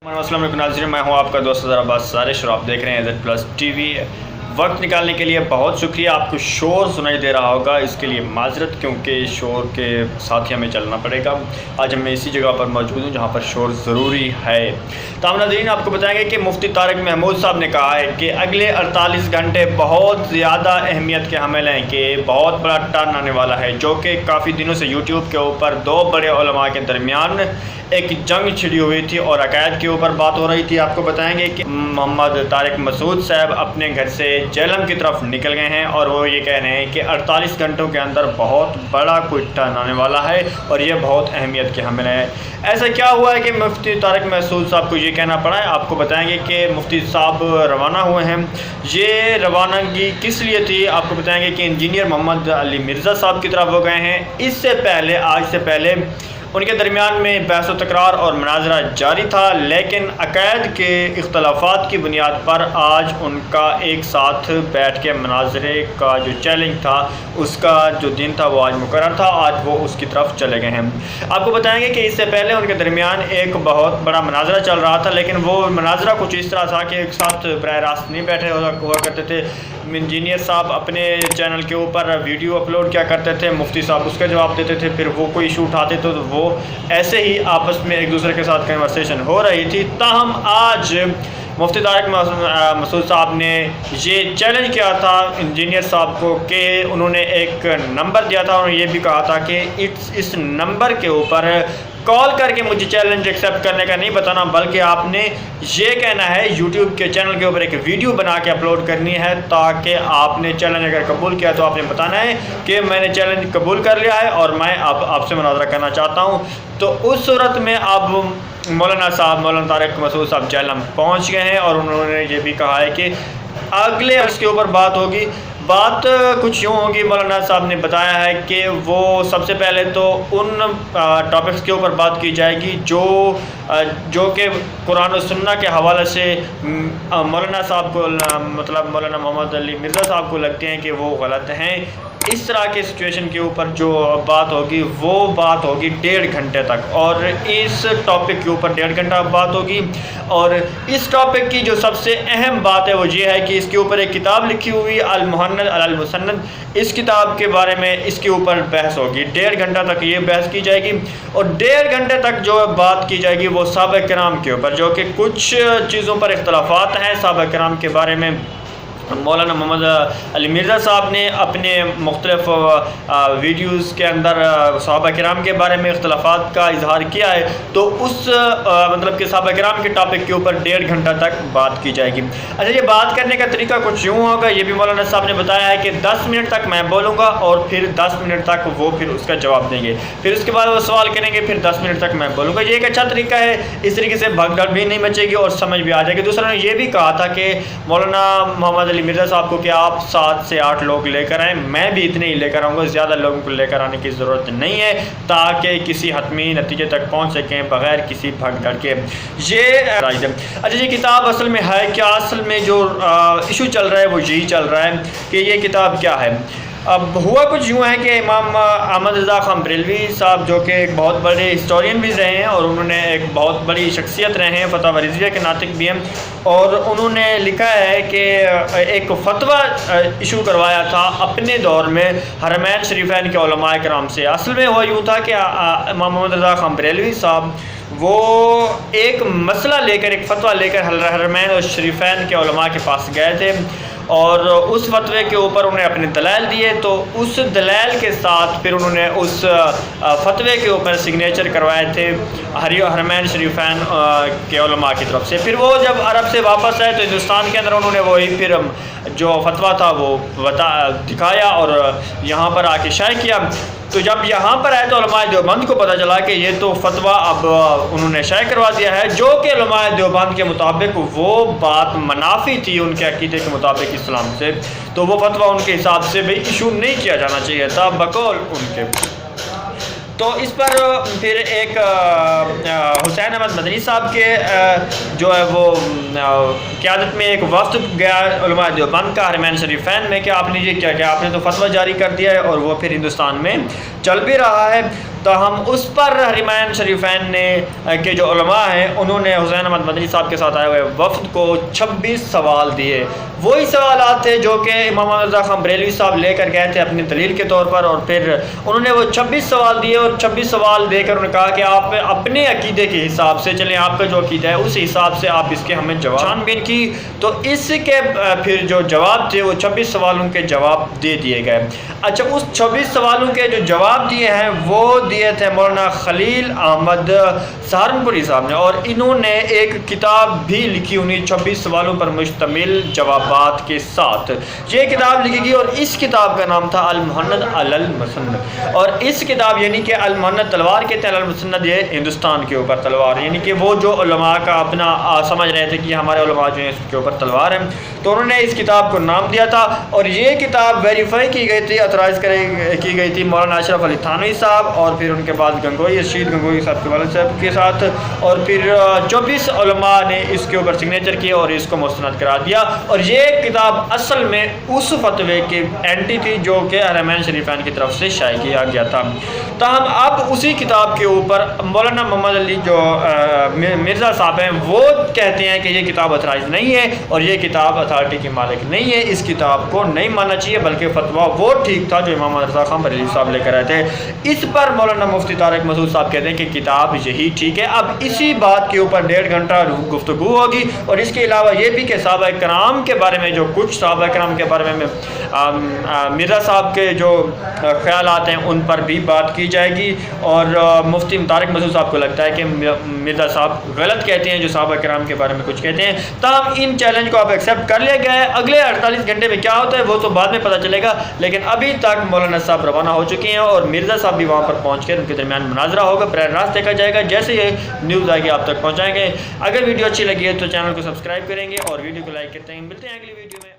السلام علیکم ناظرین، میں ہوں آپ کا دوست عباس سارش اور آپ دیکھ رہے ہیں Z+ ٹی وی۔ وقت نکالنے کے لیے بہت شکریہ۔ آپ کو شور سنائی دے رہا ہوگا، اس کے لیے معذرت، کیونکہ شور کے ساتھ ہی ہمیں چلنا پڑے گا۔ آج میں اسی جگہ پر موجود ہوں جہاں پر شور ضروری ہے۔ تمام ناظرین، آپ کو بتائیں گے کہ مفتی طارق محمود صاحب نے کہا ہے کہ اگلے 48 گھنٹے بہت زیادہ اہمیت کے حامل ہیں، کہ بہت بڑا ٹرن آنے والا ہے، جو کہ کافی دنوں سے یوٹیوب کے اوپر دو بڑے علماء کے درمیان ایک جنگ چھڑی ہوئی تھی اور عقائد کے اوپر بات ہو رہی تھی۔ آپ کو بتائیں گے کہ محمد طارق مسعود صاحب اپنے گھر سے جہلم کی طرف نکل گئے ہیں اور وہ یہ کہہ رہے ہیں کہ 48 گھنٹوں کے اندر بہت بڑا کوئی ٹرن آنے والا ہے اور یہ بہت اہمیت کے حامل ہے۔ ایسا کیا ہوا ہے کہ مفتی طارق مسعود صاحب کو یہ کہنا پڑا ہے؟ آپ کو بتائیں گے کہ مفتی صاحب روانہ ہوئے ہیں۔ یہ روانگی کس لیے تھی؟ آپ کو بتائیں گے کہ انجینئر محمد علی مرزا صاحب کی طرف وہ گئے ہیں۔ اس سے پہلے، آج سے پہلے، ان کے درمیان میں بحث و تکرار اور مناظرہ جاری تھا، لیکن عقائد کے اختلافات کی بنیاد پر آج ان کا ایک ساتھ بیٹھ کے مناظرے کا جو چیلنج تھا، اس کا جو دن تھا وہ آج مقرر تھا۔ آج وہ اس کی طرف چلے گئے ہیں۔ آپ کو بتائیں گے کہ اس سے پہلے ان کے درمیان ایک بہت بڑا مناظرہ چل رہا تھا، لیکن وہ مناظرہ کچھ اس طرح تھا کہ ایک ساتھ براہ راست نہیں بیٹھے ہوا کرتے تھے۔ انجینئر صاحب اپنے چینل کے اوپر ویڈیو اپلوڈ کیا کرتے تھے، مفتی صاحب اس کا جواب دیتے تھے، پھر وہ کوئی ایشو اٹھاتے تو وہ ایسے ہی آپس میں ایک دوسرے کے ساتھ کنورسیشن ہو رہی تھی۔ تاہم آج مفتی طارق مسعود صاحب نے یہ چیلنج کیا تھا انجینئر صاحب کو، کہ انہوں نے ایک نمبر دیا تھا اور یہ بھی کہا تھا کہ اس نمبر کے اوپر کال کر کے مجھے چیلنج ایکسیپٹ کرنے کا نہیں بتانا، بلکہ آپ نے یہ کہنا ہے یوٹیوب کے چینل کے اوپر ایک ویڈیو بنا کے اپلوڈ کرنی ہے، تاکہ آپ نے چیلنج اگر قبول کیا تو آپ نے بتانا ہے کہ میں نے چیلنج قبول کر لیا ہے اور میں آپ سے مناظرہ کرنا چاہتا ہوں۔ تو اس صورت میں اب مولانا طارق مسعود صاحب جہلم پہنچ گئے ہیں اور انہوں نے یہ بھی کہا ہے کہ اگلے اس کے اوپر بات ہوگی۔ بات کچھ یوں ہوگی، مولانا صاحب نے بتایا ہے کہ وہ سب سے پہلے تو ان ٹاپکس کے اوپر بات کی جائے گی جو کہ قرآن و سنہ کے حوالے سے مولانا صاحب کو، مطلب مولانا محمد علی مرزا صاحب کو لگتے ہیں کہ وہ غلط ہیں۔ اس طرح کے سچویشن کے اوپر جو بات ہوگی وہ بات ہوگی 1.5 گھنٹے تک، اور اس ٹاپک کے اوپر 1.5 گھنٹہ بات ہوگی۔ اور اس ٹاپک کی جو سب سے اہم بات ہے وہ یہ ہے کہ اس کے اوپر ایک کتاب لکھی ہوئی المحند علی المسند، اس کتاب کے بارے میں اس کے اوپر بحث ہوگی۔ 1.5 گھنٹہ تک یہ بحث کی جائے گی اور 1.5 گھنٹے تک جو بات کی جائے گی وہ صحابہ کرام کے اوپر، جو کہ کچھ چیزوں پر اختلافات ہیں صحابہ کرام کے بارے میں۔ مولانا محمد علی مرزا صاحب نے اپنے مختلف ویڈیوز کے اندر صحابہ کرام کے بارے میں اختلافات کا اظہار کیا ہے، تو اس مطلب کہ صحابہ کرام کے ٹاپک کے اوپر 1.5 گھنٹہ تک بات کی جائے گی۔ اچھا، یہ بات کرنے کا طریقہ کچھ یوں ہوگا، یہ بھی مولانا صاحب نے بتایا ہے کہ 10 منٹ تک میں بولوں گا اور پھر 10 منٹ تک وہ پھر اس کا جواب دیں گے، پھر اس کے بعد وہ سوال کریں گے، پھر 10 منٹ تک میں بولوں گا۔ یہ ایک اچھا طریقہ ہے، اس طریقے سے بھگدڑ بھی نہیں مچے گی اور سمجھ بھی آ جائے گی۔ دوسرا نے یہ بھی کہا تھا کہ مولانا محمد علی مرزا صاحب کو کہ آپ 7 سے 8 لوگ لے کر آئیں، میں بھی اتنے ہی لے کر آؤں گا، زیادہ لوگوں کو لے کر آنے کی ضرورت نہیں ہے، تاکہ کسی حتمی نتیجے تک پہنچ سکیں بغیر کسی بھگدڑ کے۔ یہ اچھا، یہ کتاب اصل میں ہے کیا؟ اصل میں جو ایشو چل رہا ہے وہ یہی چل رہا ہے کہ یہ کتاب کیا ہے۔ اب ہوا کچھ یوں ہے کہ امام احمد رضا خان بریلوی صاحب، جو کہ ایک بہت بڑے ہسٹورین بھی رہے ہیں اور انہوں نے ایک بہت بڑی شخصیت رہے ہیں، فتاوی رضویہ کے ناطق بھی ہیں، اور انہوں نے لکھا ہے کہ ایک فتویٰ ایشو کروایا تھا اپنے دور میں حرمین شریفین کے علماء کرام سے۔ اصل میں ہوا یوں تھا کہ امام محمد رضا خان بریلوی صاحب وہ ایک مسئلہ لے کر، ایک فتویٰ لے کر حرمین اور شریفین کے علماء کے پاس گئے تھے، اور اس فتوے کے اوپر انہوں نے اپنے دلائل دیے، تو اس دلائل کے ساتھ پھر انہوں نے اس فتوے کے اوپر سگنیچر کروائے تھے حرمین شریفین کے علماء کی طرف سے۔ پھر وہ جب عرب سے واپس آئے تو ہندوستان کے اندر انہوں نے وہی پھر جو فتویٰ تھا وہ دکھایا اور یہاں پر آ کے شائع کیا۔ تو جب یہاں پر آئے تو علماء دیوبند کو پتہ چلا کہ یہ تو فتویٰ اب انہوں نے شائع کروا دیا ہے، جو کہ علماء دیوبند کے مطابق وہ بات منافی تھی ان کے عقیدے کے مطابق اسلام سے، تو وہ فتویٰ ان کے حساب سے بھی ایشو نہیں کیا جانا چاہیے تھا بقول ان کے۔ تو اس پر پھر ایک حسین احمد مدنی صاحب کے جو ہے وہ قیادت میں ایک وفد گیا علماء دیوبند کا حرمین شریفین میں کہ آپ نے یہ کیا، آپ نے تو فتویٰ جاری کر دیا ہے اور وہ پھر ہندوستان میں چل بھی رہا ہے۔ تاہم اس پر حرمین شریفین نے کے جو علماء ہیں انہوں نے حسین احمد مدنی صاحب کے ساتھ آئے ہوئے وفد کو 26 سوال دیے. وہی سوالات تھے جو کہ امام احمد رضا خان بریلوی صاحب لے کر گئے تھے اپنی دلیل کے طور پر, اور پھر انہوں نے وہ 26 سوال دیے اور 26 سوال دے کر انہوں نے کہا کہ آپ اپنے عقیدے کے حساب سے چلیں, آپ کا جو عقیدہ ہے اس حساب سے آپ اس کے ہمیں جواب چھان بین کی. تو اس کے پھر جو جواب تھے وہ 26 سوالوں کے جواب دے دیے گئے. اچھا, اس 26 سوالوں کے جو جواب دیے ہیں وہ دیے تھے مولانا خلیل احمد سہارنپوری صاحب نے, اور انہوں نے ایک کتاب بھی لکھی انہیں 26 سوالوں پر مشتمل جوابات کے ساتھ. یہ کتاب لکھی گئی اور اس کتاب کا نام تھا المحند علی المسند. اور اس کتاب یعنی کہ المحند تلوار کہتے ہیں, المسند یہ ہندوستان کے اوپر تلوار, یعنی کہ وہ جو علماء کا اپنا سمجھ رہے تھے کہ ہمارے علماء جو ہیں اس کے اوپر تلوار ہیں, تو انہوں نے اس کتاب کو نام دیا تھا. اور یہ کتاب ویریفائی کی گئی تھی, اتھرائز کی گئی تھی مولانا اشرف علی تھانوی صاحب, اور پھر ان کے بعد گنگوئی رشید گنگوئی صاحب کے والد صاحب کے ساتھ, اور پھر 24 علماء نے اس کے اوپر سگنیچر کیے اور اس کو مستند قرار دیا. اور یہ کتاب اصل میں اس فتوے کی اینٹی تھی جو کہ حرمین شریفین کی طرف سے شائع کیا گیا تھا. تاہم اب اسی کتاب کے اوپر مولانا محمد علی جو مرزا صاحب ہیں وہ کہتے ہیں کہ یہ کتاب اتھرائز نہیں ہے اور یہ کتاب اتھارٹی کی مالک نہیں ہے, اس کتاب کو نہیں ماننا چاہیے, بلکہ فتویٰ وہ ٹھیک تھا جو امام رضا خان بریلوی صاحب لے کر آئے تھے. اس پر مولانا مفتی طارق مسعود صاحب کہتے ہیں کہ کتاب یہی ٹھیک ہے. اب اسی بات کے اوپر 1.5 گھنٹہ گفتگو ہوگی, اور اس کے علاوہ یہ بھی کہ صحابہ کرام کے بارے میں جو کچھ صحابہ کرام کے بارے میں مرزا صاحب کے جو خیالات ہیں ان پر بھی بات کی جائے گی. اور مفتی طارق مسعود صاحب کو لگتا ہے کہ مرزا صاحب غلط کہتے ہیں جو صحابہ کرام کے بارے میں کچھ کہتے ہیں. تاہم ان چیلنج کو آپ ایکسیپٹ کر لیا گیا ہے. اگلے 48 گھنٹے میں کیا ہوتا ہے وہ تو بعد میں پتہ چلے گا, لیکن ابھی تک مولانا صاحب روانہ ہو چکے ہیں اور مرزا صاحب بھی وہاں پر پہنچ کر ان کے درمیان مناظرہ ہوگا, براہ راست دیکھا جائے گا. جیسے یہ نیوز آئے گی آپ تک پہنچائیں گے. اگر ویڈیو اچھی لگی ہے تو چینل کو سبسکرائب کریں گے اور ویڈیو کو لائک کرتے ہیں. ملتے ہیں اگلی ویڈیو میں.